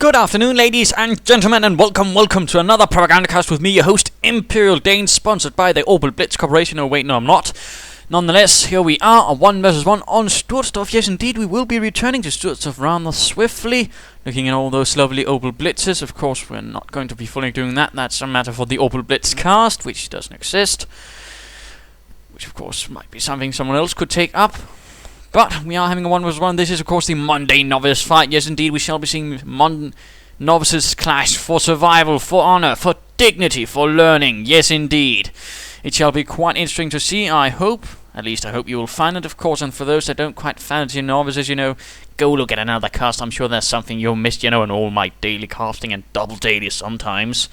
Good afternoon, ladies and gentlemen, and welcome to another Propagandacast with me, your host, Imperial Dane, sponsored by the Opel Blitz Corporation. Oh wait, no I'm not. Nonetheless, here we are, a 1 vs 1 on Sturzdorf. Yes, indeed, we will be returning to Sturzdorf rather swiftly, looking at all those lovely Opel Blitzes. Of course, we're not going to be fully doing that. That's a matter for the Opel Blitz cast, which doesn't exist. Which, of course, might be something someone else could take up. But we are having a 1 vs 1. This is, of course, the Monday novice fight. Yes, indeed, we shall be seeing novices clash for survival, for honor, for dignity, for learning. Yes, indeed. It shall be quite interesting to see, I hope. At least I hope you will find it, of course. And for those that don't quite fancy novices, go look at another cast. I'm sure there's something you'll miss, in all my daily casting and double daily sometimes.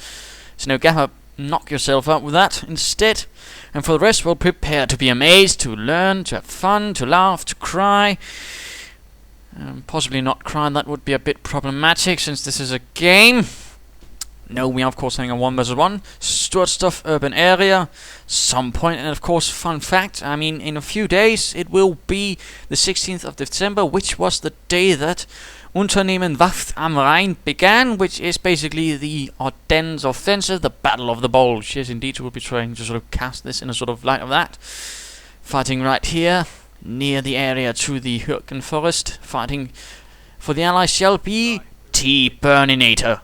So, knock yourself out with that instead. And for the rest, we'll prepare to be amazed, to learn, to have fun, to laugh, to cry. Possibly not cry, that would be a bit problematic since this is a game. No, we are of course having a 1 vs 1. Sturzdorf urban area. Some point, and of course, fun fact, in a few days it will be the 16th of December, which was the day that Unternehmen Wacht am Rhein began, which is basically the Ardennes offensive, the Battle of the Bulge. Yes, indeed, we'll be trying to sort of cast this in a sort of light of that. Fighting right here, near the area to the Hürken forest. Fighting for the Allies shall be Tburninator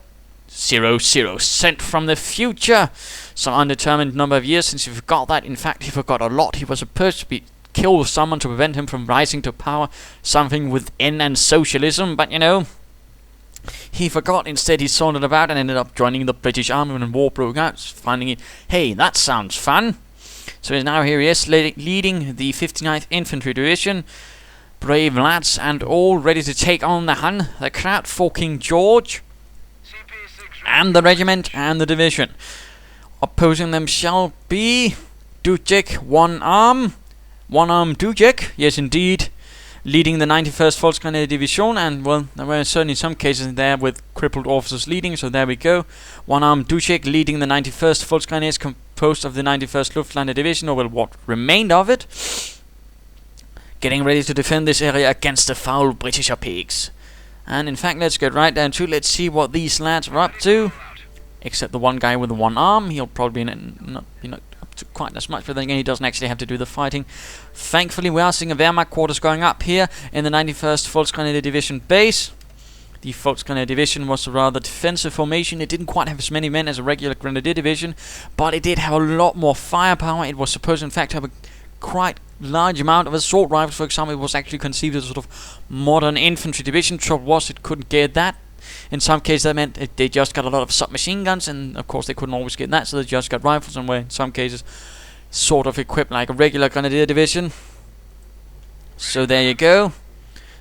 00, sent from the future. Some undetermined number of years since he forgot that. In fact, he forgot a lot. He was supposed to kill someone to prevent him from rising to power, something within and socialism, but he forgot. Instead, he sauntered about and ended up joining the British Army when war broke out, finding it, hey, that sounds fun. So now here he is, leading the 59th Infantry Division. Brave lads, and all ready to take on the Hun, the crowd for King George, and the regiment and the division. Opposing them shall be Dukajev1arm. One-arm Dukajev, yes indeed, leading the 91st Volksgrenadier Division, and well, there were certainly some cases there with crippled officers leading, so there we go. One-arm Dukajev leading the 91st Volksgrenadiers, composed of the 91st Luftlandedivision, Division, or well, what remained of it, getting ready to defend this area against the foul British pigs. And in fact, let's get right down to it. Let's see what these lads are up to. Except the one guy with the one arm, he'll probably not be up to quite as much, but then again, he doesn't actually have to do the fighting. Thankfully, we are seeing a Wehrmacht quarters going up here in the 91st Volksgrenadier Division base. The Volksgrenadier Division was a rather defensive formation. It didn't quite have as many men as a regular Grenadier Division, but it did have a lot more firepower. It was supposed, in fact, to have a quite large amount of assault rifles. For example, it was actually conceived as a sort of modern infantry division. Trouble was, it couldn't get that. In some cases, that meant they just got a lot of submachine guns, and of course they couldn't always get that, so they just got rifles, and were in some cases sort of equipped like a regular Grenadier division. So there you go.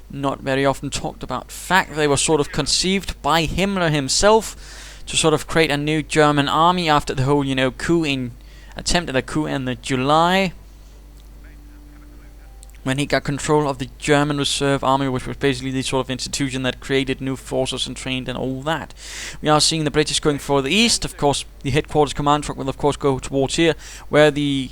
Not very often talked about fact. They were sort of conceived by Himmler himself to sort of create a new German army after the whole, attempt at a coup in the July, when he got control of the German Reserve Army, which was basically the sort of institution that created new forces and trained and all that. We are seeing the British going for the east. Of course, the headquarters command truck will of course go towards here, where the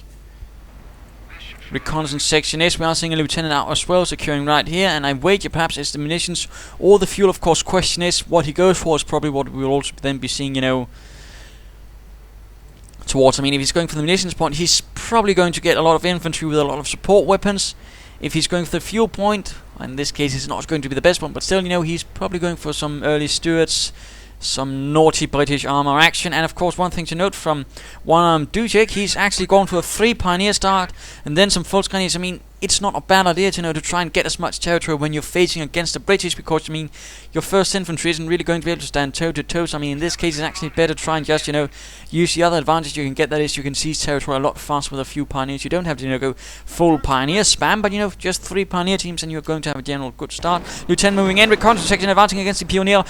reconnaissance section is. We are seeing a lieutenant out as well, securing right here, and I wager perhaps it's the munitions or the fuel. Of course, question is, what he goes for is probably what we will also then be seeing, towards. If he's going for the munitions point, he's probably going to get a lot of infantry with a lot of support weapons. If he's going for the fuel point, in this case it's not going to be the best one, but still, he's probably going for some early Stuarts, some naughty British armour action. And of course, one thing to note from one-arm Dukajev, he's actually gone for a 3 Pioneer start, and then some Volksgrenadiers. It's not a bad idea to try and get as much territory when you're facing against the British, because your first infantry isn't really going to be able to stand toe to toe. So in this case, it's actually better to try and just use the other advantage you can get, that is you can seize territory a lot faster with a few Pioneers. You don't have to go full Pioneer spam, but just 3 Pioneer teams, and you're going to have a general good start. Lieutenant moving in, reconnaissance section advancing against the Pioneer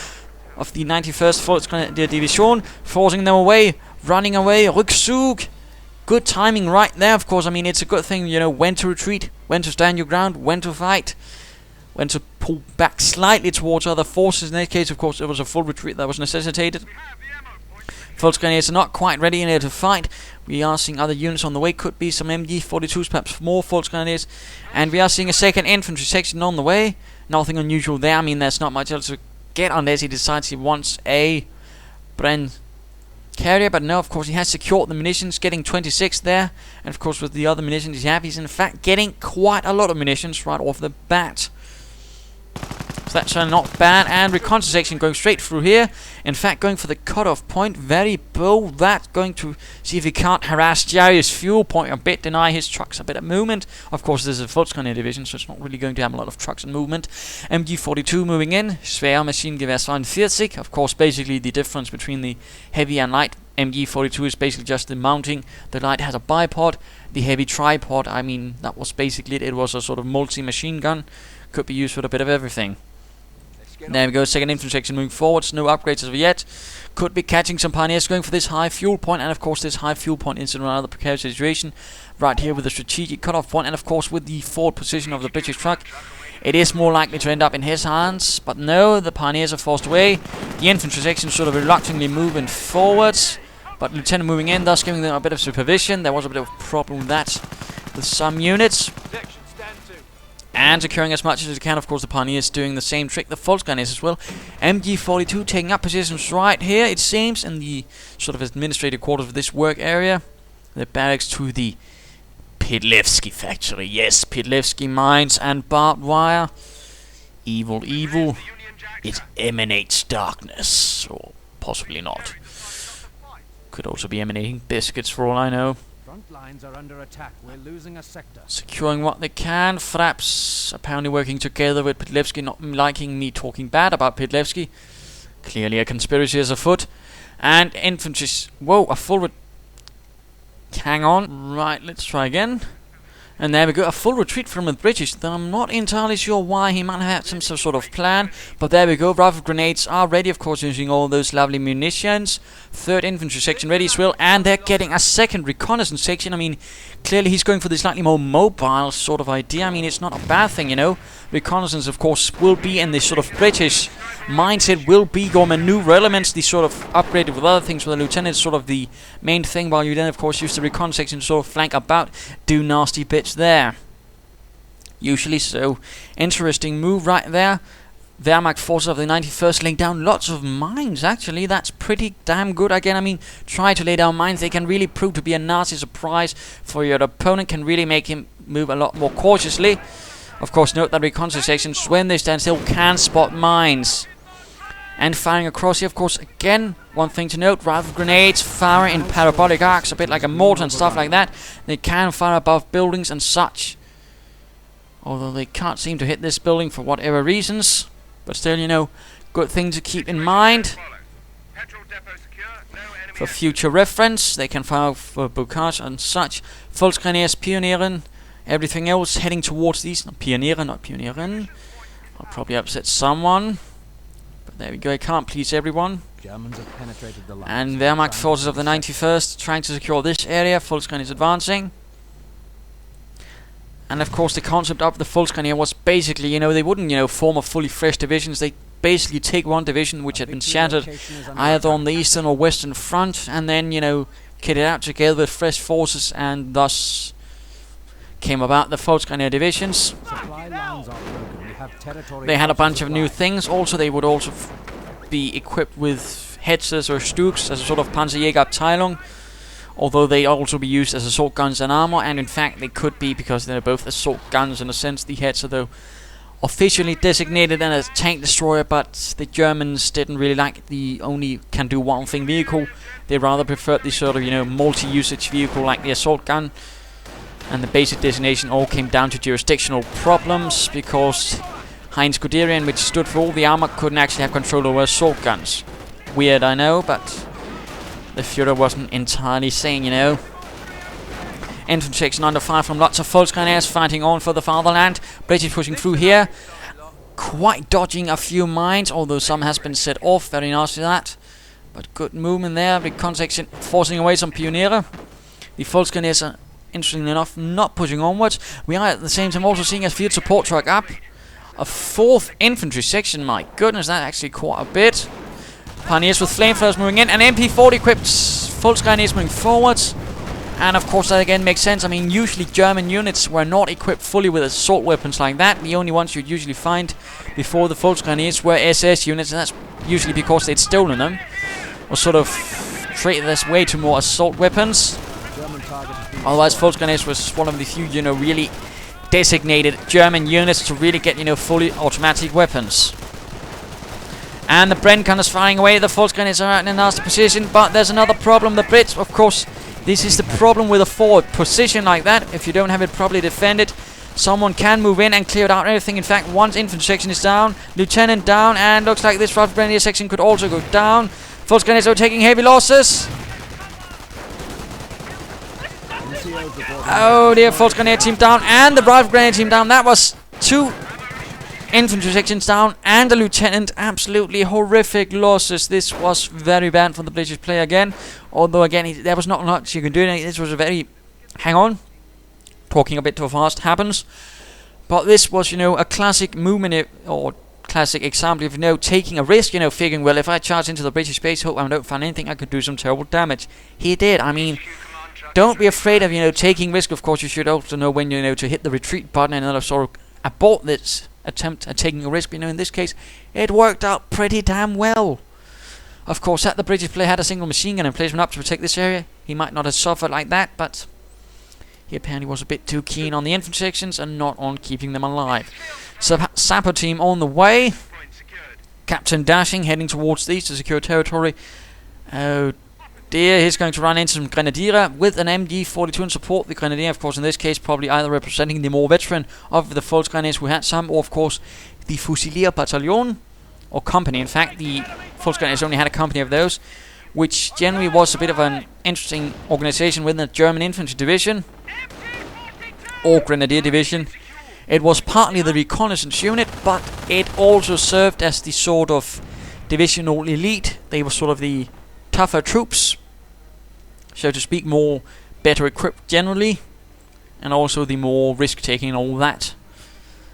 of the 91st Volksgrenadier Division, forcing them away, running away, Rückzug. Good timing right there, of course. It's a good thing, when to retreat, when to stand your ground, when to fight, when to pull back slightly towards other forces. In this case, of course, it was a full retreat that was necessitated. Volksgrenadiers are not quite ready in here to fight. We are seeing other units on the way. Could be some MG42s, perhaps more Volksgrenadiers. And we are seeing a second infantry section on the way. Nothing unusual there. There's not much else get unless he decides he wants a Bren carrier, but no, of course he has secured the munitions, getting 26 there, and of course with the other munitions he's in fact getting quite a lot of munitions right off the bat. So that's not bad, and reconnaissance section going straight through here. In fact, going for the cutoff point, very bold. That going to see if he can't harass Jerry's fuel point a bit, deny his trucks a bit of movement. Of course, this is a Volksgrenadier division, so it's not really going to have a lot of trucks and movement. MG42 moving in, Schwer Maschinengewehr 42. Of course, basically the difference between the heavy and light MG42 is basically just the mounting. The light has a bipod, the heavy tripod. I mean, that was basically it. It was a sort of multi-machine gun. Could be used for a bit of everything. There we go, second infantry section moving forwards, no upgrades as of yet. Could be catching some pioneers going for this high fuel point, and of course this high fuel point is in another precarious situation. Right here with the strategic cutoff point, and of course with the forward position of the British truck. It is more likely to end up in his hands, but no, the pioneers are forced away. The infantry section sort of reluctantly moving forwards, but Lieutenant moving in, thus giving them a bit of supervision. There was a bit of a problem with that, with some units. And securing as much as they can, of course, the pioneers doing the same trick, the Volksgrenadiers as well. MG42 taking up positions right here, it seems, in the sort of administrative quarters of this work area. The barracks to the Pidlevsky factory. Yes, Pidlevsky mines and barbed wire. Evil, evil. It emanates darkness. Or possibly not. Could also be emanating biscuits for all I know. Front lines are under attack. We're losing a sector. Securing what they can. Fraps apparently working together with Pidlevsky, not liking me talking bad about Pidlevsky. Clearly a conspiracy is afoot. And infantry... Whoa, a full... Hang on. Right, let's try again. And there we go, a full retreat from the British. Though I'm not entirely sure why. He might have had some sort of plan. But there we go, rifle grenades are ready, of course, using all those lovely munitions. Third infantry section ready as well. And they're getting a second reconnaissance section. I mean, clearly he's going for this slightly more mobile sort of idea. I mean, it's not a bad thing, you know. Reconnaissance, of course, will be in this sort of British mindset, will be your maneuver elements, the sort of upgraded with other things, with the lieutenant sort of the main thing, while you then, of course, use the reconnaissance section to sort of flank about, do nasty bits there. Usually so. Interesting move right there. Wehrmacht forces of the 91st laying down lots of mines, actually. That's pretty damn good. Again, I mean, try to lay down mines. They can really prove to be a nasty surprise for your opponent, can really make him move a lot more cautiously. Of course, note that reconnaissance sections, when they stand still, can spot mines. And firing across here, of course, again, one thing to note, rifle grenades fire in parabolic arcs, a bit like a mortar and stuff like that. They can fire above buildings and such. Although they can't seem to hit this building for whatever reasons. But still, you know, good thing to keep in mind. For future reference, they can fire for Bukaj and such. Volksgrenadiers, Pionieren, everything else heading towards these. Not Pionieren, not Pionieren. I'll probably upset someone. But there we go, I can't please everyone. Germans have penetrated the lines. And Wehrmacht forces of the 91st trying to secure this area. Volksgrenadier is advancing. And of course the concept of the Volksgrenadier was basically, you know, they wouldn't, you know, form a fully fresh divisions. They basically take one division which had been shattered either on the eastern or western front, and then, you know, kit it out together with fresh forces, and thus came about the Volksgrenadier divisions. They had a bunch of new things. Also, they would also be equipped with Hetzers or Stuks as a sort of Panzerjägerabteilung, although they also be used as assault guns and armor, and in fact they could be, because they're both assault guns in a sense. The Hetzer, though, officially designated as a tank destroyer, but the Germans didn't really like the only can do one thing vehicle. They rather preferred the sort of, you know, multi-usage vehicle like the assault gun. And the basic designation all came down to jurisdictional problems, because Heinz Guderian, which stood for all the armor, couldn't actually have control over assault guns. Weird, I know, but the Führer wasn't entirely sane, you know. Infantry section under fire from lots of Volksgrenadiers fighting on for the fatherland. British pushing through here, quite dodging a few mines, although some has been set off. Very nasty that, but good movement there. Recon section forcing away some Pioniere. The Volksgrenadiers are, interestingly enough, not pushing onwards. We are at the same time also seeing a field support truck up. A fourth infantry section, my goodness, that's actually quite a bit. Pioneers with flamethrowers moving in, and MP40 equipped Volksgrenadiers moving forwards. And of course that again makes sense. I mean, usually German units were not equipped fully with assault weapons like that. The only ones you'd usually find before the Volksgrenadiers were SS units, and that's usually because they'd stolen them, or sort of treated as way too more assault weapons. Otherwise, Volksgrenadiers was one of the few, you know, really designated German units to really get, you know, fully automatic weapons. And the Bren gun is firing away. The Volksgrenadiers are in a nasty position, but there's another problem. The Brits, of course, this is the problem with a forward position like that. If you don't have it properly defended, someone can move in and clear out everything. In fact, once infantry section is down, lieutenant down, and looks like this Rifle Grenadier section could also go down. Volksgrenadiers are taking heavy losses. Oh dear, Volksgrenadier team down, and the Rifle Grenadier team down. That was 2 infantry sections down, and a lieutenant. Absolutely horrific losses. This was very bad for the British player again. Although again, there was not much you can do. This was a very... Hang on. Talking a bit too fast happens. But this was, you know, a classic movement, or classic example of, you know, taking a risk, you know, figuring, well, if I charge into the British base, hope I don't find anything, I could do some terrible damage. He did. I mean, don't be afraid of, you know, taking risk. Of course, you should also know when, you know, to hit the retreat button and sort of abort this attempt at taking a risk. But, you know, in this case, it worked out pretty damn well. Of course, had the British player had a single machine gun emplacement up to protect this area, he might not have suffered like that, but he apparently was a bit too keen on the infantry sections and not on keeping them alive. So, Sapper team on the way. Captain Dashing heading towards the east to secure territory. Oh dear, he's going to run into some Grenadier with an MG42 and support. The Grenadier, of course, in this case, probably either representing the more veteran of the Volksgrenadiers who had some, or of course, the Fusilier Battalion, or company. In fact, the Volksgrenadiers only had a company of those, which generally was a bit of an interesting organization within the German infantry division, or Grenadier division. It was partly the reconnaissance unit, but it also served as the sort of divisional elite. They were sort of the tougher troops, so to speak, more better equipped generally, and also the more risk-taking and all that.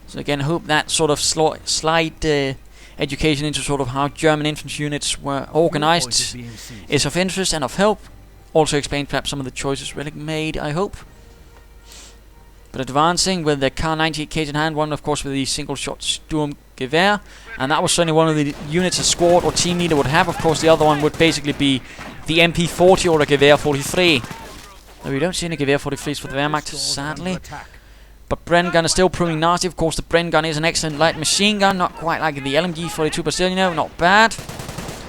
So again, I hope that sort of slight education into sort of how German infantry units were organized is of interest and of help. Also explain perhaps some of the choices Relic made, I hope. But advancing with the Kar-98Ks in hand, one of course with the single-shot Sturmgewehr, and that was certainly one of the units a squad or team leader would have. Of course, the other one would basically be the MP40 or a Gewehr 43. Though we don't see any Gewehr 43s for the Wehrmacht, sadly. But Bren gun is still proving nasty. Of course, the Bren gun is an excellent light machine gun, not quite like the LMG 42, but still, you know, not bad.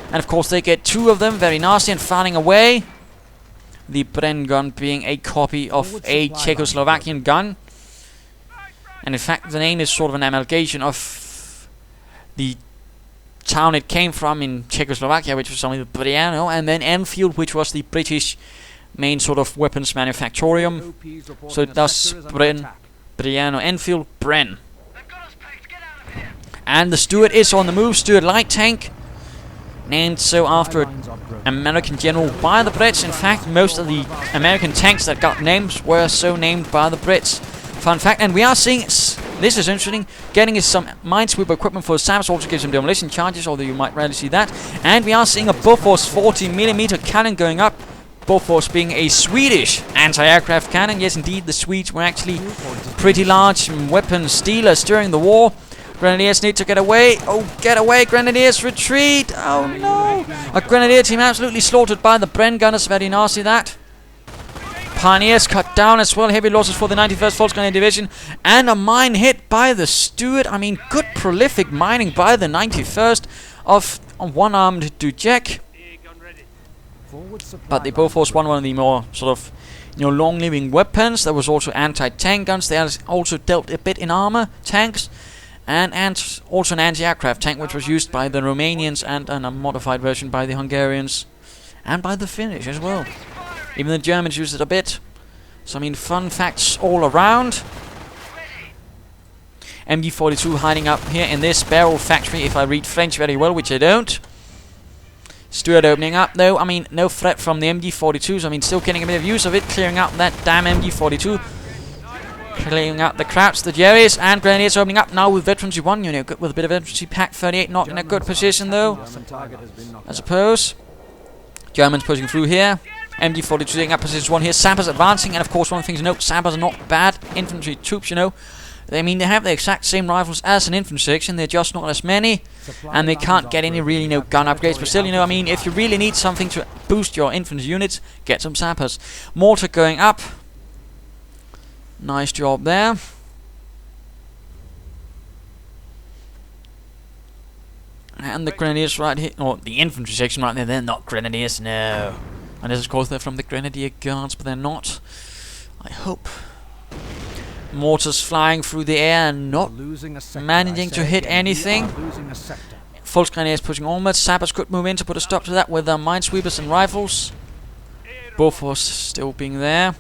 And of course, they get 2 of them, very nasty and firing away. The Bren gun being a copy of a Czechoslovakian gun. And in fact, the name is sort of an amalgamation of the town it came from in Czechoslovakia, which was something of Briano, and then Enfield, which was the British main sort of weapons manufactorium. So thus Briano, Enfield, Bren. And the Stuart is on the move. Stuart light tank, named so after an American general by the Brits. In fact, most of the American tanks that got names were so named by the Brits. Fun fact. And we are seeing, this is interesting, getting us some minesweeper equipment for the SAMs, also gives them demolition charges, although you might rarely see that. And we are seeing a Bofors 40mm cannon going up. Bofors being a Swedish anti-aircraft cannon. Yes, indeed, the Swedes were actually pretty large weapon stealers during the war. Grenadiers need to get away. Oh, get away, Grenadiers, retreat. Oh, no. A Grenadier team absolutely slaughtered by the Bren gunners. Very nasty, that. Pioneers cut down as well. Heavy losses for the 91st Volksgrenadier Division. And a mine hit by the Stuart. I mean, good prolific mining by the 91st of one-armed Dukajev. But they both was one of the more sort of, you know, long-living weapons. There was also anti-tank guns. They also dealt a bit in armor, tanks, and also an anti-aircraft tank, which was used by the Romanians and a modified version by the Hungarians and by the Finnish as well. Even the Germans used it a bit. So I mean, fun facts all around. MG42 hiding up here in this barrel factory, if I read French very well, which I don't. Stuart opening up though. I mean, no threat from the MG42s. I mean, still getting a bit of use of it, clearing out that damn MG42. Clearing out the Krauts, the Jerrys, and Grenadiers opening up now with Veterans 1, you know, good with a bit of infantry. Pack 38 not in a good position though, I suppose. Germans pushing through here. MD-42 taking up position 1 here. Sappers advancing, and of course one of the things to note, Sappers are not bad infantry troops, you know. I mean, they have the exact same rifles as an infantry section, they're just not as many, and they can't get any really, you know, gun upgrades. But still, you know, I mean, if you really need something to boost your infantry units, get some Sappers. Mortar going up. Nice job there. And the Grenadiers right here, or the infantry section right there, they're not Grenadiers, no. And this, of course, they're from the Grenadier Guards, but they're not. I hope. Mortars flying through the air and not managing to hit anything. Volksgrenadiers pushing onwards. Sappers could move in to put a stop to that with their minesweepers and rifles. Bofors still being there.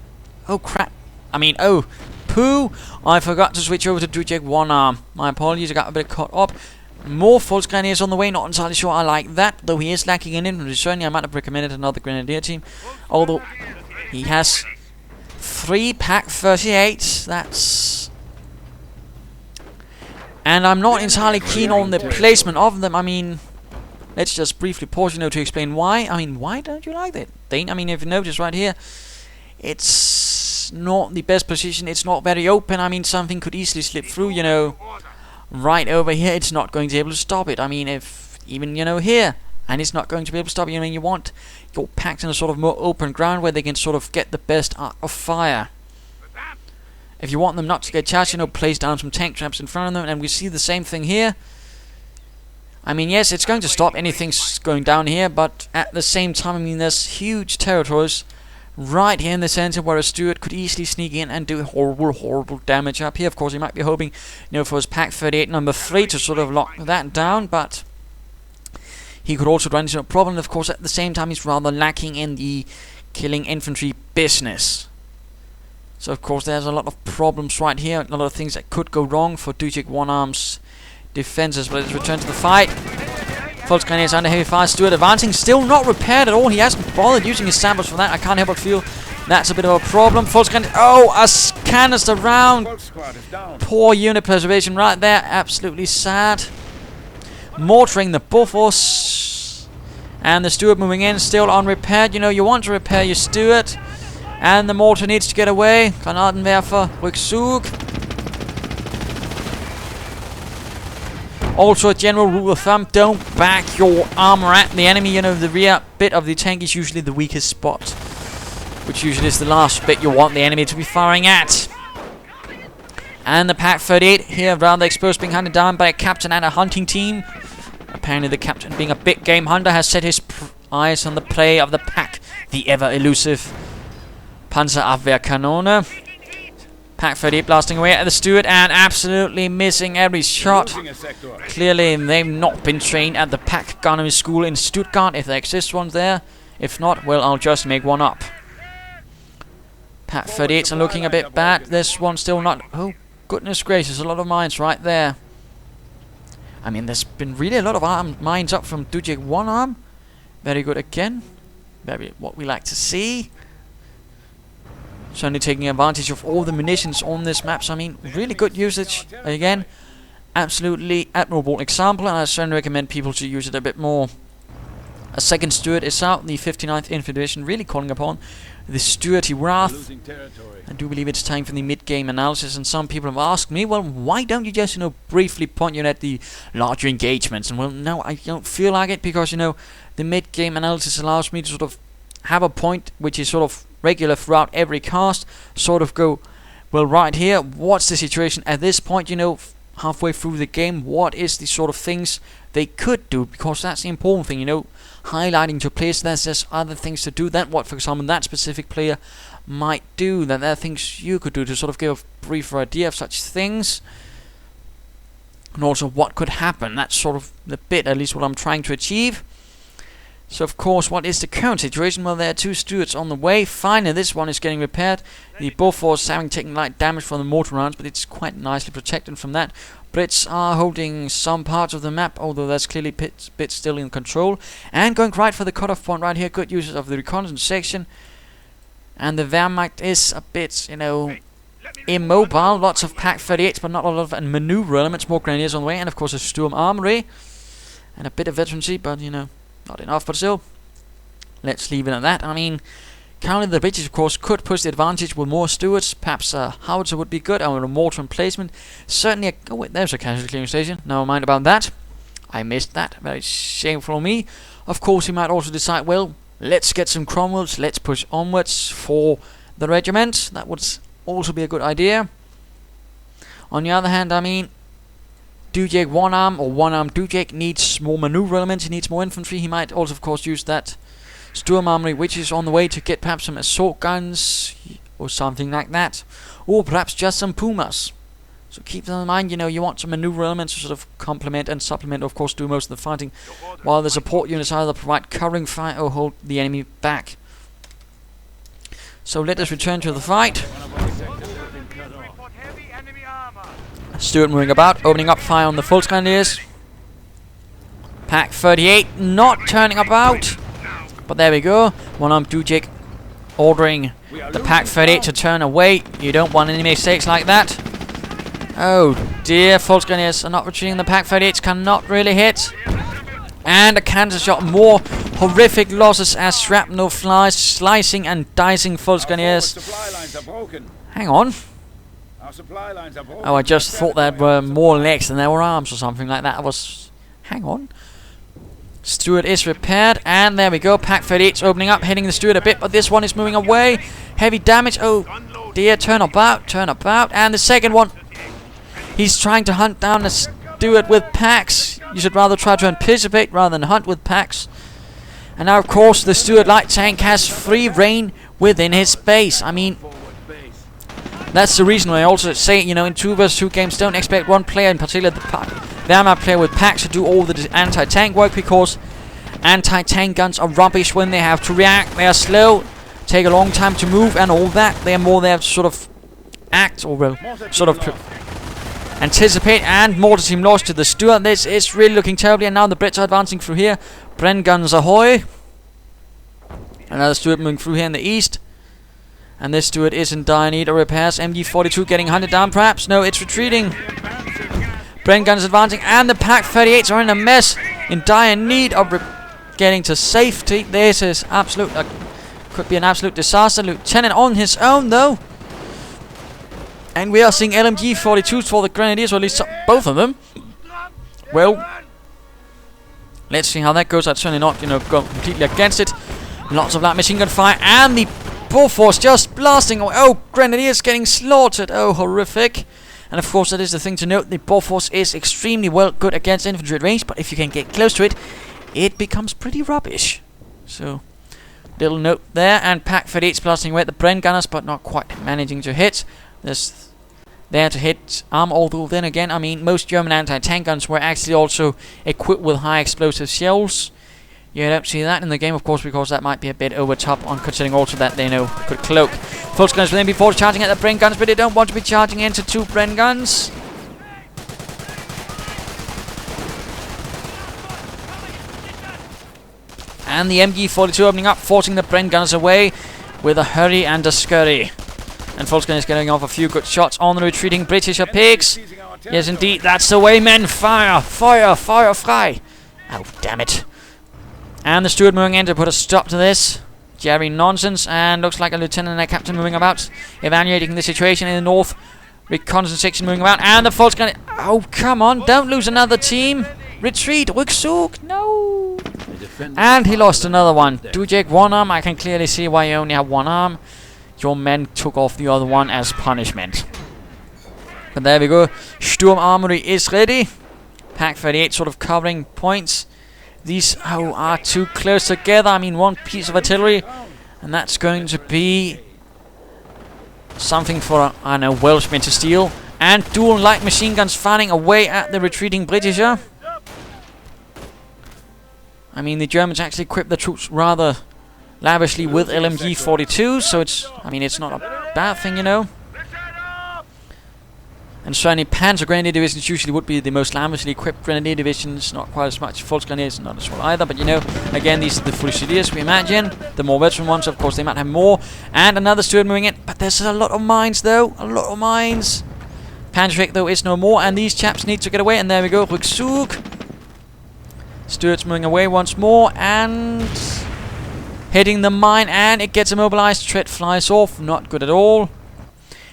Oh crap. I mean, oh, poo. I forgot to switch over to Dukajev1arm. My apologies, I got a bit caught up. More Volksgrenadiers on the way, not entirely sure I like that, though he is lacking in infantry. Certainly I might have recommended another Grenadier team, although he has 3 Pak 38s, that's... And I'm not entirely keen on the placement of them. I mean, let's just briefly pause, you know, to explain why. I mean, why don't you like that thing? I mean, if you notice right here, it's not the best position, it's not very open. I mean, something could easily slip through, you know. Right over here, it's not going to be able to stop it. I mean, if even, you know, here, and it's not going to be able to stop it. I mean, you want your packs in a sort of more open ground where they can sort of get the best arc of fire. If you want them not to get charged, you know, place down some tank traps in front of them, and we see the same thing here. I mean, yes, it's going to stop anything going down here, but at the same time, I mean, there's huge territories right here in the center where a Stuart could easily sneak in and do horrible damage up here. Of course, he might be hoping, you know, for his Pak 38 number 3 to sort of lock that down, but he could also run into a problem. Of course, at the same time, he's rather lacking in the killing infantry business. So, of course, there's a lot of problems right here, a lot of things that could go wrong for Dukajev1arm's defenses. But let's return to the fight. Volksgrenadiers under heavy fire. Stuart advancing, still not repaired at all. He hasn't bothered using his samples for that. I can't help but feel that's a bit of a problem. Volksgrenadiers, oh, a canister round. Poor unit preservation right there. Absolutely sad. Mortaring the Bofors. And the Stuart moving in, still unrepaired. You know, you want to repair your Stuart. And the mortar needs to get away. Granatenwerfer, Rückzug. Also, a general rule of thumb, don't back your armor at the enemy. You know, the rear bit of the tank is usually the weakest spot, which usually is the last bit you want the enemy to be firing at. And the Pak 38 here, rather exposed, being hunted down by a captain and a hunting team. Apparently the captain, being a big game hunter, has set his eyes on the prey of the Pak, the ever-elusive Panzerabwehrkanone. Pak 38 blasting away at the Stuart and absolutely missing every shot. Clearly they've not been trained at the Pak gunnery school in Stuttgart, if there exists one there. If not, well, I'll just make one up. Pak 38s are looking a bit bad. This one's still not... Oh, goodness gracious, a lot of mines right there. I mean, there's been really a lot of mines up from Dukajev1arm. Very good again. Very what we like to see. Certainly taking advantage of all the munitions on this map. So, I mean, really good usage. Again, absolutely admirable example, and I certainly recommend people to use it a bit more. A second Stuart is out, the 59th Infantry Division, really calling upon the Stuarty Wrath. I do believe it's time for the mid-game analysis, and some people have asked me, well, why don't you just, you know, briefly point you at the larger engagements? And well, no, I don't feel like it, because, you know, the mid-game analysis allows me to sort of have a point which is sort of regular throughout every cast, sort of go, well, right here, what's the situation at this point, you know, halfway through the game, what is the sort of things they could do, because that's the important thing, you know, highlighting to players that there's other things to do than what, for example, that specific player might do, that there are things you could do to sort of give a briefer idea of such things, and also what could happen. That's sort of the bit, at least what I'm trying to achieve. So, of course, what is the current situation? Well, there are 2 Stuarts on the way. Finally, this one is getting repaired. The Bofors having taken light damage from the mortar rounds, but it's quite nicely protected from that. Brits are holding some parts of the map, although there's clearly bits still in control. And going right for the cutoff point right here. Good usage of the reconnaissance section. And the Wehrmacht is a bit, you know, immobile. Lots of Pak 38s, but not a lot of maneuver elements. More grenadiers on the way. And, of course, a Sturm armory. And a bit of veterancy, but, you know, not enough, but still, let's leave it at that. I mean, Currently, the British, of course, could push the advantage with more Stuarts. Perhaps a howitzer would be good, or a mortar emplacement. Certainly, oh wait, there's a casualty clearing station. Never mind about that. I missed that. Very shameful of me. Of course, he might also decide, well, let's get some Cromwells. Let's push onwards for the regiment. That would also be a good idea. On the other hand, I mean, Dukajev1arm or one-arm Dukaj needs more maneuver elements. He needs more infantry. He might also, of course, use that Sturmarmory, which is on the way to get perhaps some assault guns or something like that, or perhaps just some Pumas. So keep that in mind. You know, you want some maneuver elements to sort of complement and supplement, of course, do most of the fighting, while the support units either provide covering fire or hold the enemy back. So let us return to the fight. Stuart moving about, opening up fire on the Volksgrenadiers. Pack 38 not turning about. But there we go. One-armed Dukaj ordering the Pack 38 to turn away. You don't want any mistakes like that. Oh dear, Volksgrenadiers are not retreating. The Pack 38s cannot really hit. And a cancer shot. More horrific losses as shrapnel flies, slicing and dicing Volksgrenadiers. Hang on. Oh, I just thought there were more legs than there were arms or something like that. Hang on. Stuart is repaired, and there we go. Pack 38's opening up, hitting the Stuart a bit, but this one is moving away. Heavy damage. Oh dear, turn about, and the second one. He's trying to hunt down the Stuart with packs. You should rather try to anticipate rather than hunt with packs. And now, of course, the Stuart light tank has free reign within his base. I mean, that's the reason why I also say, you know, in 2 vs 2 games, don't expect one player, in particular the Wehrmacht player with packs, to do all the anti-tank work, because anti-tank guns are rubbish when they have to react. They are slow, take a long time to move, and all that. They are more there to sort of act, or well, sort of anticipate. And mortar team lost to the Stuart. This is really looking terribly, and now the Brits are advancing through here. Bren guns ahoy. Another Stuart moving through here in the east. And this Stuart is in dire need of repairs. MG42 getting hunted down, perhaps? No, it's retreating. Bren guns advancing, and the Pack 38s are in a mess, in dire need of getting to safety. This is absolute, could be an absolute disaster. Lieutenant on his own, though. And we are seeing LMG42s for the Grenadiers, or at least both of them. Well, let's see how that goes. I'd certainly not, you know, go completely against it. Lots of light machine gun fire, and the Bofors just blasting away. Oh, Grenadiers getting slaughtered. Oh, horrific. And of course, that is the thing to note. The Bofors is extremely good against infantry at range, but if you can get close to it, it becomes pretty rubbish. So, little note there. And Pack 38's blasting away at the Bren gunners, but not quite managing to hit. There's there to hit arm, although then again, I mean, most German anti-tank guns were actually also equipped with high explosive shells. You don't see that in the game, of course, because that might be a bit over top, on considering also that they know could cloak. Folks guns with MP4 charging at the Bren guns, but they don't want to be charging into 2 Bren guns. And the MG42 opening up, forcing the Bren gunners away with a hurry and a scurry. And Volksgrenadier is getting off a few good shots on the retreating British pigs. Yes, indeed, that's the way, men. Fire, fire, fire, fry. Oh, damn it. And the Stuart moving in to put a stop to this Jerry nonsense, and looks like a lieutenant and a captain moving about, evaluating the situation in the north. Reconnaissance section moving about, and the Volksgrenadier. Oh, come on, don't lose another team. Retreat, Rückzug, no. And he lost another one. Dukajev1arm, I can clearly see why you only have one arm. Your men took off the other one as punishment. But there we go. Sturm Armory is ready. Pack 38 sort of covering points. These are too close together. I mean, one piece of artillery, and that's going to be something for, I don't know, Welshmen to steal. And dual light machine guns firing away at the retreating Britisher. I mean, the Germans actually equipped the troops rather lavishly with LMG42, so it's, I mean, it's not a bad thing, you know. And certainly Panzer Grenadier divisions usually would be the most lavishly equipped Grenadier divisions, not quite as much. Volksgrenadiers not as well either, but you know, again, these are the Fusiliers, we imagine. The more veteran ones, of course, they might have more. And another Stuart moving in, but there's a lot of mines, though, a lot of mines. Panzerich, though, is no more, and these chaps need to get away, and there we go, Rückzug. Stuart's moving away once more, and hitting the mine, and it gets immobilized. Tread flies off, not good at all.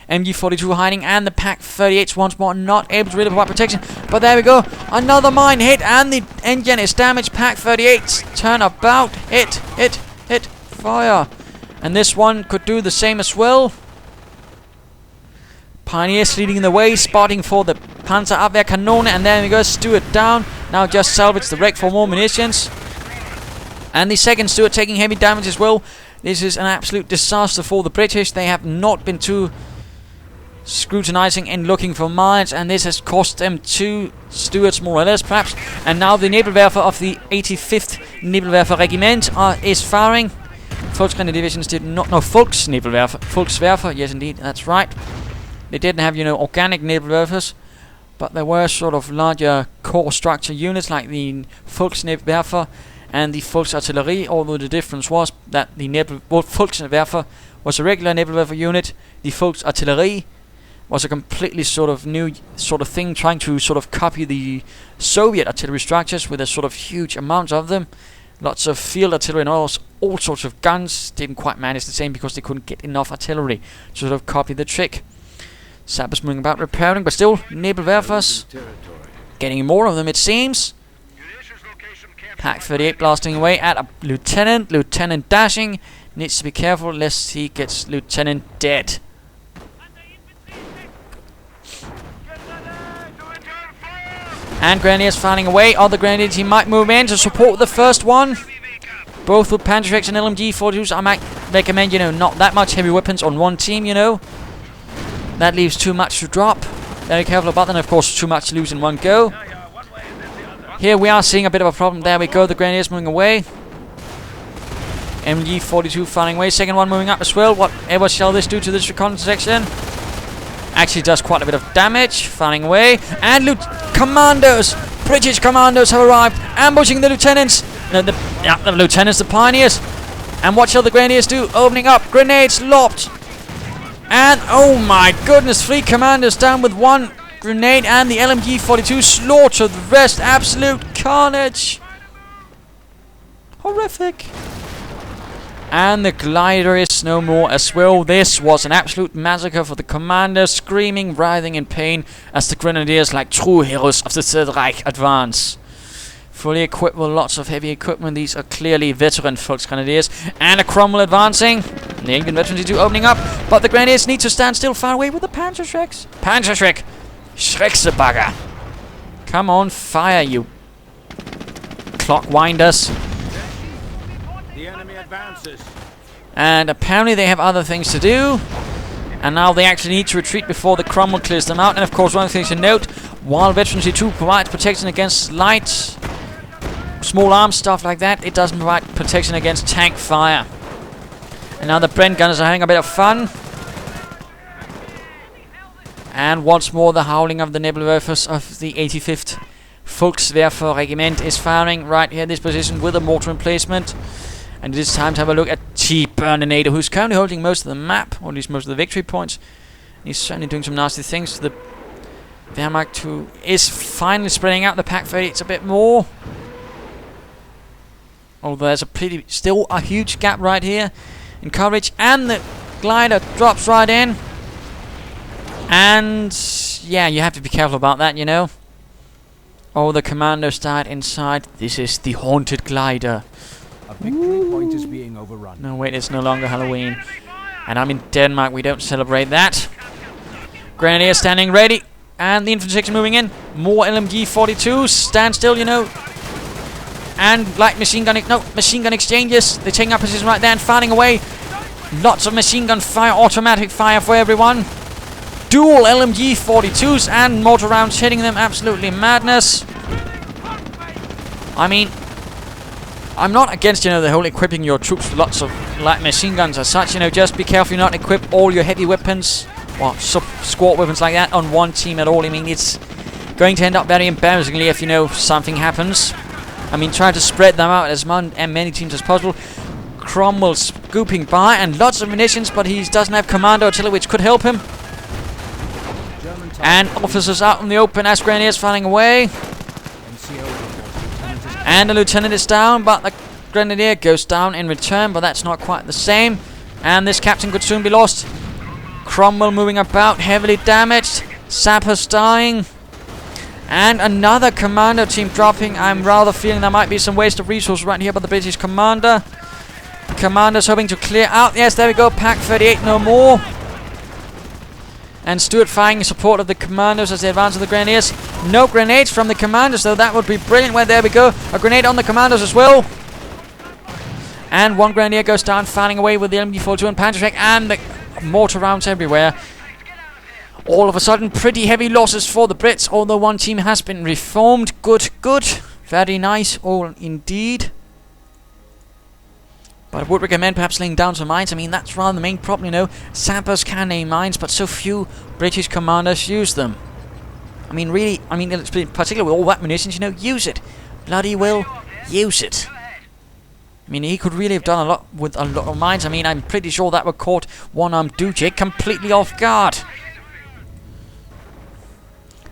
MG42 hiding, and the Pak-38s once more not able to really provide protection. But there we go, another mine hit, and the engine is damaged. Pak-38s turn about, hit, fire. And this one could do the same as well. Pioneers leading the way, spotting for the Panzerabwehrkanone, and there we go, Stuart down. Now just salvage the wreck for more munitions. And the second Stuart taking heavy damage as well. This is an absolute disaster for the British. They have not been too scrutinizing and looking for mines, and this has cost them 2 Stuarts more or less perhaps. And now the Nebelwerfer of the 85th Nebelwerfer Regiment is firing. Volksgrenadier divisions did not know Volkswerfer, yes indeed, that's right. They didn't have, organic Nebelwerfers, but there were sort of larger core structure units like the Volkswerfer and the Volksartillerie, although the difference was that the Volkswerfer was a regular Nebelwerfer unit. The Volksartillerie was a completely sort of new sort of thing, trying to sort of copy the Soviet artillery structures with a sort of huge amounts of them. Lots of field artillery and all sorts of guns. Didn't quite manage the same because they couldn't get enough artillery to sort of copy the trick. Sappers moving about repairing, but still, Nebelwerfers. Getting more of them, it seems. Pak-38 blasting away at a lieutenant. Lieutenant dashing. Needs to be careful lest he gets lieutenant dead. And Grenadiers firing away. Other Grenadiers he might move in to support the first one. Both with Panzerx and LMG-42s. I might recommend, not that much heavy weapons on one team, That leaves too much to drop. Very careful about that, and of course too much to lose in one go. Here we are seeing a bit of a problem. There we go, the Grenadiers moving away. MG-42 firing away. Second one moving up as well. Whatever shall this do to this reconnaissance section? Actually does quite a bit of damage. Firing away. And commandos! British commandos have arrived. Ambushing the lieutenants. The lieutenants, the pioneers. And what shall the Grenadiers do? Opening up. Grenades lobbed. And, oh my goodness, 3 commanders down with 1 grenade, and the LMG-42 slaughtered the rest. Absolute carnage. Horrific. And the glider is no more as well. This was an absolute massacre for the commanders, screaming, writhing in pain as the grenadiers, like true heroes of the Third Reich, advance. Fully equipped with lots of heavy equipment. These are clearly veteran Volksgrenadiers. And a Cromwell advancing. The Indian veterans do opening up. But the Grenadiers need to stand still far away with the Panzerschrecks. Panzerschreck! Schrecksebagger! Come on, fire, you clockwinders. The enemy advances. And apparently they have other things to do. And now they actually need to retreat before the Cromwell clears them out. And of course, one thing to note, while Veteran C2 provides protection against light, small arms, stuff like that, it doesn't provide protection against tank fire. And now the Brent gunners are having a bit of fun. And once more the howling of the Nebelwerfers of the 85th Volkswerfer Regiment is firing right here in this position with a mortar emplacement. And it is time to have a look at Tburninator, who's currently holding most of the map, or at least most of the victory points. He's certainly doing some nasty things to the Wehrmacht, who is finally spreading out the Pak-38s a bit more. Although there's still a huge gap right here in coverage, and the glider drops right in. And yeah, you have to be careful about that, Oh, the commandos died inside. This is the haunted glider. A victory point is being overrun. No, wait, it's no longer Halloween. And I'm in Denmark, we don't celebrate that. Grenadier standing ready. And the infantry section moving in. More LMG-42s. Stand still, And light machine gun exchanges. They're taking up position right there and firing away. Lots of machine gun fire, automatic fire for everyone. Dual LMG-42s and mortar rounds hitting them. Absolutely madness. I mean, I'm not against, the whole equipping your troops with lots of light machine guns as such. Just be careful you not equip all your heavy weapons or squad weapons like that on one team at all. I mean, it's going to end up very embarrassingly if, something happens. I mean, try to spread them out as many teams as possible. Cromwell scooping by and lots of munitions, but he doesn't have commando artillery, which could help him. And officers out in the open as Grenadiers firing away. And the lieutenant is down, but the Volksgrenadier goes down in return, but that's not quite the same. And this captain could soon be lost. Cromwell moving about, heavily damaged. Sappers dying. And another commando team dropping. I'm rather feeling there might be some waste of resources right here by the British commander. Commander's hoping to clear out. Yes, there we go. Pack 38 no more. And Stuart firing in support of the commandos as they advance to the grenadiers. No grenades from the commandos, though. That would be brilliant. Well, there we go. A grenade on the commandos as well. And one grenadier goes down, firing away with the LMG-42 and Panzerschreck, and the mortar rounds everywhere. All of a sudden, pretty heavy losses for the Brits, although one team has been reformed. Good, good. Very nice, all indeed. But I would recommend perhaps laying down some mines. I mean, that's rather the main problem, you know. Sappers can aim mines, but so few British commanders use them. I mean, really, particularly with all that munitions, you know, use it. Bloody well, use it. I mean, he could really have done a lot with a lot of mines. I mean, I'm pretty sure that would caught one-armed Dukajev completely off guard.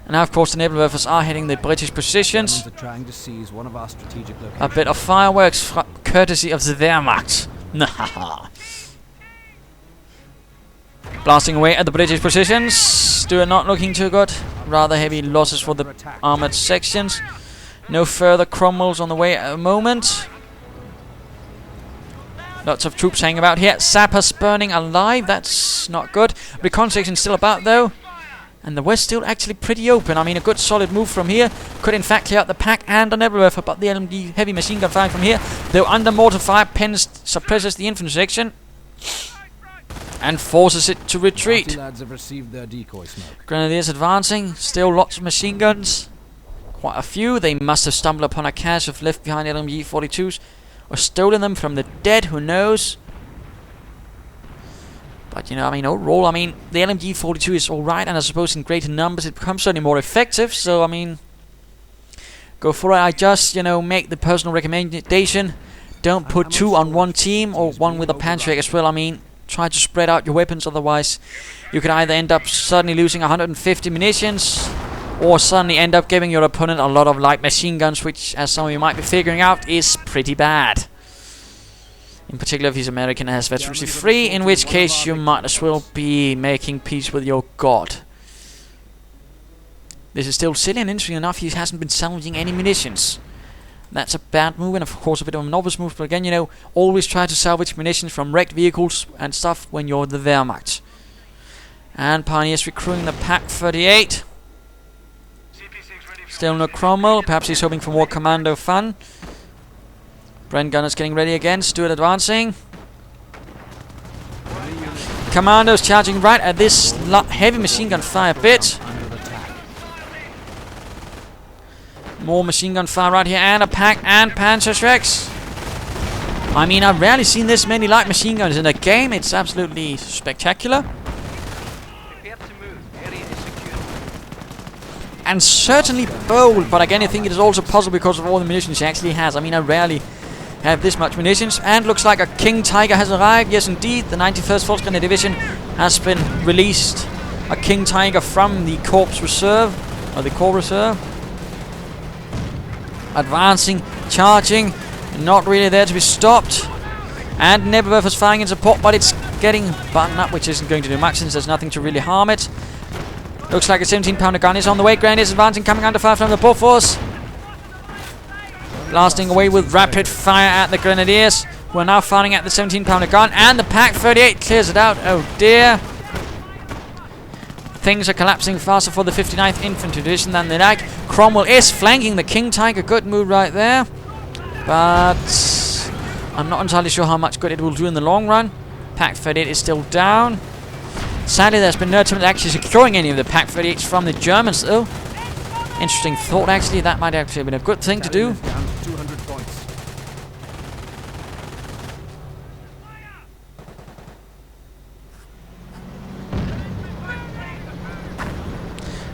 And now, of course, the naval Werfers are hitting the British positions. Trying to seize one of our strategic locations. A bit of fireworks, courtesy of the Wehrmacht. Blasting away at the British positions. Stuart not looking too good. Rather heavy losses for the armoured sections. No further Cromwells on the way at the moment. Lots of troops hanging about here. Sappers burning alive. That's not good. Reconstruction still about, though. And the west still actually pretty open. I mean, a good solid move from here could in fact clear out the pack and the Nebelwerfer, but the LMG heavy machine gun fire from here, though under mortar fire, suppresses the infantry section and forces it to retreat. Lads have received their decoy smoke. Grenadiers advancing, still lots of machine guns. Quite a few. They must have stumbled upon a cache of left behind LMG 42s or stolen them from the dead, who knows. But, you know, I mean, overall, I mean, the LMG-42 is alright, and I suppose in greater numbers it becomes certainly more effective, so, I mean, go for it. I just, you know, make the personal recommendation. Don't put two on one team, or one with a Panzerschreck as well. I mean, try to spread out your weapons, otherwise you could either end up suddenly losing 150 munitions, or suddenly end up giving your opponent a lot of light machine guns, which, as some of you might be figuring out, is pretty bad. In particular if he's American and has veterancy free, in which case you might as well be making peace with your god. This is still silly, and interesting enough, he hasn't been salvaging any munitions. That's a bad move, and of course a bit of a novice move, but again, you know, always try to salvage munitions from wrecked vehicles and stuff when you're the Wehrmacht. And Pioneers recruiting the Pack 38. Still no Cromwell, perhaps he's hoping for more commando fun. Brent Gunner's getting ready again. Stuart advancing. Commandos charging right at this heavy machine gun fire bit. More machine gun fire right here, and a pack and Panzerschrecks. I mean, I've rarely seen this many light machine guns in a game. It's absolutely spectacular. And certainly bold, but again, I think it is also possible because of all the munitions he actually has. I mean, I rarely have this much munitions, and looks like a King Tiger has arrived. Yes, indeed, the 91st Volksgrenadier Division has been released. A King Tiger from the Corps Reserve, or the Corps Reserve. Advancing, charging, not really there to be stopped. And Nebelwerfer's firing in support, but it's getting buttoned up, which isn't going to do much since there's nothing to really harm it. Looks like a 17-pounder gun is on the way. Grenadiers advancing, coming under fire from the Bofors. Blasting away with rapid fire at the Grenadiers, who are now firing at the 17-pounder gun, and the Pack 38 clears it out. Oh dear. Things are collapsing faster for the 59th Infantry Division than they like. Cromwell is flanking the King Tiger. Good move right there. But I'm not entirely sure how much good it will do in the long run. Pack 38 is still down. Sadly, there's been no attempt at actually securing any of the Pack 38s from the Germans, though. Interesting thought, actually. That might actually have been a good thing to do.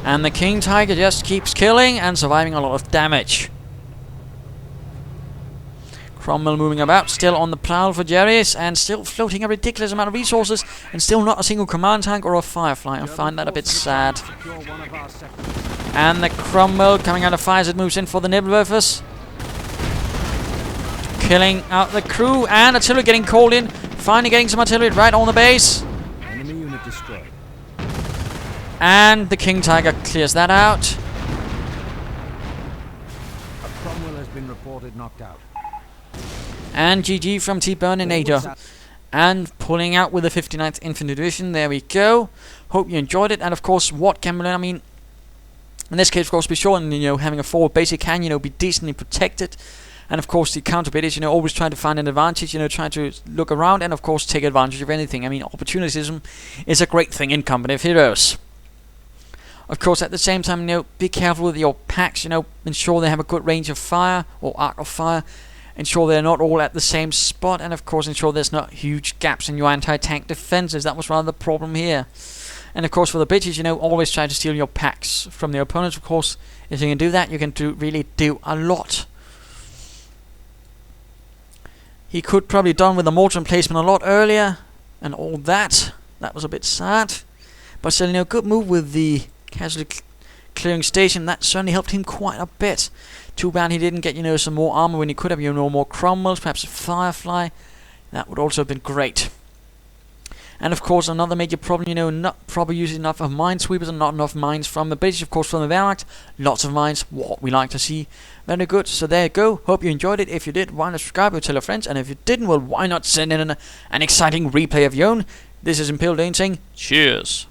And the King Tiger just keeps killing and surviving a lot of damage. Cromwell moving about, still on the prowl for Jerry's, and still floating a ridiculous amount of resources, and still not a single command tank or a Firefly. I find that a bit sad. And the Cromwell coming out of fire as it moves in for the Nebelwerfers. killing out the crew, and artillery getting called in. Finally getting some artillery right on the base. Enemy unit destroyed. And the King Tiger clears that out. A Cromwell has been reported knocked out. And GG from Tburninator. And pulling out with the 59th Infantry Division. There we go. Hope you enjoyed it. And of course, what can we learn? I mean, in this case, of course, be sure and, having a forward base, you can, be decently protected. And of course, the counter bit is, always trying to find an advantage, trying to look around and of course take advantage of anything. I mean, opportunism is a great thing in Company of Heroes. Of course, at the same time, be careful with your packs, ensure they have a good range of fire or arc of fire. Ensure they're not all at the same spot, and of course ensure there's not huge gaps in your anti-tank defenses. That was rather the problem here. And of course for the British, always try to steal your packs from the opponents. Of course, if you can do that, you can really do a lot. He could probably done with the mortar emplacement a lot earlier, and all that. That was a bit sad. But still, good move with the casualty clearing station. That certainly helped him quite a bit. Too bad he didn't get, some more armor when he could have, more Cromwells, perhaps a Firefly. That would also have been great. And of course, another major problem, not probably using enough of minesweepers and not enough mines from the British, of course, from the Wehrmacht. Lots of mines, what we like to see. Very good. So there you go. Hope you enjoyed it. If you did, why not subscribe or tell your friends? And if you didn't, well, why not send in an exciting replay of your own? This is Imperial Dane saying cheers.